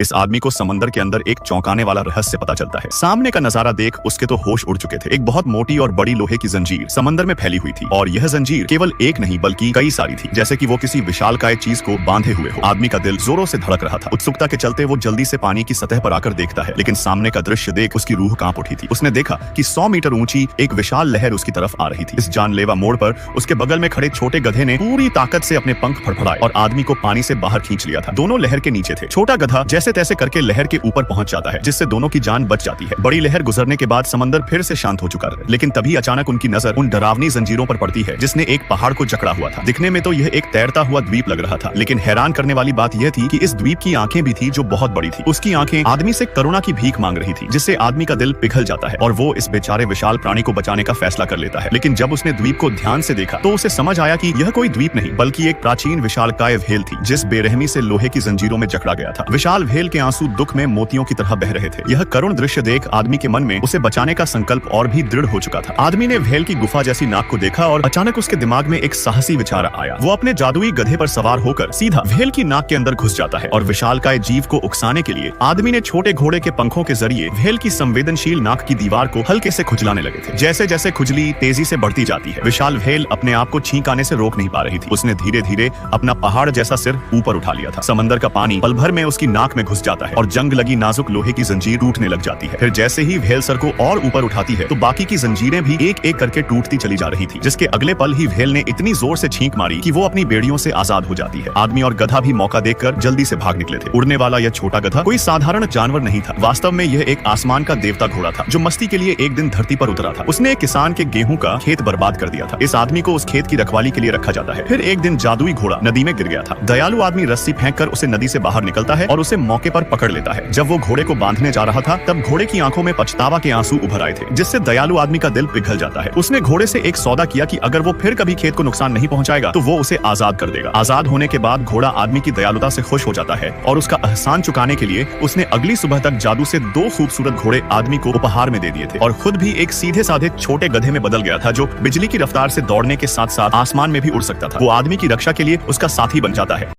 इस आदमी को समंदर के अंदर एक चौंकाने वाला रहस्य पता चलता है। सामने का नजारा देख उसके तो होश उड़ चुके थे। एक बहुत मोटी और बड़ी लोहे की जंजीर समंदर में फैली हुई थी और यह जंजीर केवल एक नहीं बल्कि कई सारी थी, जैसे कि वो किसी विशालकाय चीज को बांधे हुए हो। आदमी का दिल जोरों से धड़क रहा था। उत्सुकता के चलते वो जल्दी से पानी की सतह पर आकर देखता है, लेकिन सामने का दृश्य देख उसकी रूह कांप उठी थी। उसने देखा कि 100 मीटर ऊंची एक विशाल लहर उसकी तरफ आ रही थी। इस जानलेवा मोड़ पर उसके बगल में खड़े छोटे गधे ने पूरी ताकत से अपने पंख फड़फड़ाए और आदमी को पानी से बाहर खींच लिया था। दोनों लहर के नीचे थे। छोटा गधा जैसे तैसे करके लहर के ऊपर पहुंच जाता है, जिससे दोनों की जान बच जाती है। बड़ी लहर गुजरने के बाद समंदर फिर से शांत हो चुका है, लेकिन तभी अचानक उनकी नजर उन डरावनी जंजीरों पर पड़ती है जिसने एक पहाड़ को जकड़ा हुआ था। दिखने में तो यह एक तैरता हुआ द्वीप लग रहा था, लेकिन हैरान करने वाली बात यह थी कि इस द्वीप की आंखें भी थी जो बहुत बड़ी थी। उसकी आंखें आदमी से करुणा की भीख मांग रही थी, जिससे आदमी का दिल पिघल जाता है और वो इस बेचारे विशाल प्राणी को बचाने का फैसला कर लेता है। लेकिन जब उसने द्वीप को ध्यान से देखा तो उसे समझ आया कि यह कोई द्वीप नहीं बल्कि एक प्राचीन विशालकाय व्हेल थी, जिस बेरहमी से लोहे की जंजीरों में जकड़ा गया था। विशाल व्हेल के आंसू दुख में मोतियों की तरह बह रहे थे। यह करुण दृश्य देख आदमी के मन में उसे बचाने का संकल्प और भी दृढ़ हो चुका था। आदमी ने व्हेल की गुफा जैसी नाक को देखा और अचानक उसके दिमाग में एक साहसी विचार आया। वो अपने जादुई गधे पर सवार होकर सीधा व्हेल की नाक के अंदर घुस जाता है और विशालकाय जीव को उकसाने के लिए आदमी ने छोटे घोड़े के पंखों के जरिए व्हेल की संवेदनशील नाक की दीवार को हल्के से खुजलाने लगे थे। जैसे जैसे खुजली तेजी से बढ़ती जाती है, विशाल व्हेल अपने आप को छींक आने से रोक नहीं पा रही थी। उसने धीरे धीरे अपना पहाड़ जैसा सिर ऊपर उठा लिया था। समंदर का पानी पल भर में उसकी नाक में घुस जाता है और जंग लगी नाजुक लोहे की जंजीर टूटने लग जाती है। फिर जैसे ही व्हेल सर को और ऊपर उठाती है तो बाकी की जंजीरें भी एक एक करके टूटती चली जा रही थी, जिसके अगले पल ही व्हेल ने इतनी जोर से छींक मारी कि वो अपनी बेड़ियों से आजाद हो जाती है। आदमी और गधा भी मौका देखकर जल्दी से भाग निकले थे। उड़ने वाला यह छोटा गधा कोई साधारण जानवर नहीं था। वास्तव में यह एक आसमान का देवता घोड़ा था जो मस्ती के लिए एक दिन धरती पर उतरा था। उसने एक किसान के गेहूं का खेत बर्बाद कर दिया था। इस आदमी को उस खेत की रखवाली के लिए रखा जाता है। फिर एक दिन जादुई घोड़ा नदी में गिर गया था। दयालु आदमी रस्सी फेंककर उसे नदी से बाहर निकलता है और उसे मौके पर पकड़ लेता है। जब वो घोड़े को बांधने जा रहा था तब घोड़े की आंखों में पछतावा के आंसू उभर आए थे, जिससे दयालु आदमी का दिल पिघल जाता है। उसने घोड़े से एक सौदा किया कि अगर वो फिर कभी खेत को नुकसान नहीं पहुंचाएगा तो वो उसे आजाद कर देगा। आजाद होने के बाद घोड़ा आदमी की दयालुता से खुश हो जाता है और उसका एहसान चुकाने के लिए उसने अगली सुबह तक जादू से 2 खूबसूरत घोड़े आदमी को उपहार में दे दिए थे और खुद भी एक सीधे साधे छोटे गधे में बदल गया था जो बिजली की रफ्तार से दौड़ने के साथ साथ आसमान में भी उड़ सकता था। वो आदमी की रक्षा के लिए उसका साथी बन जाता है।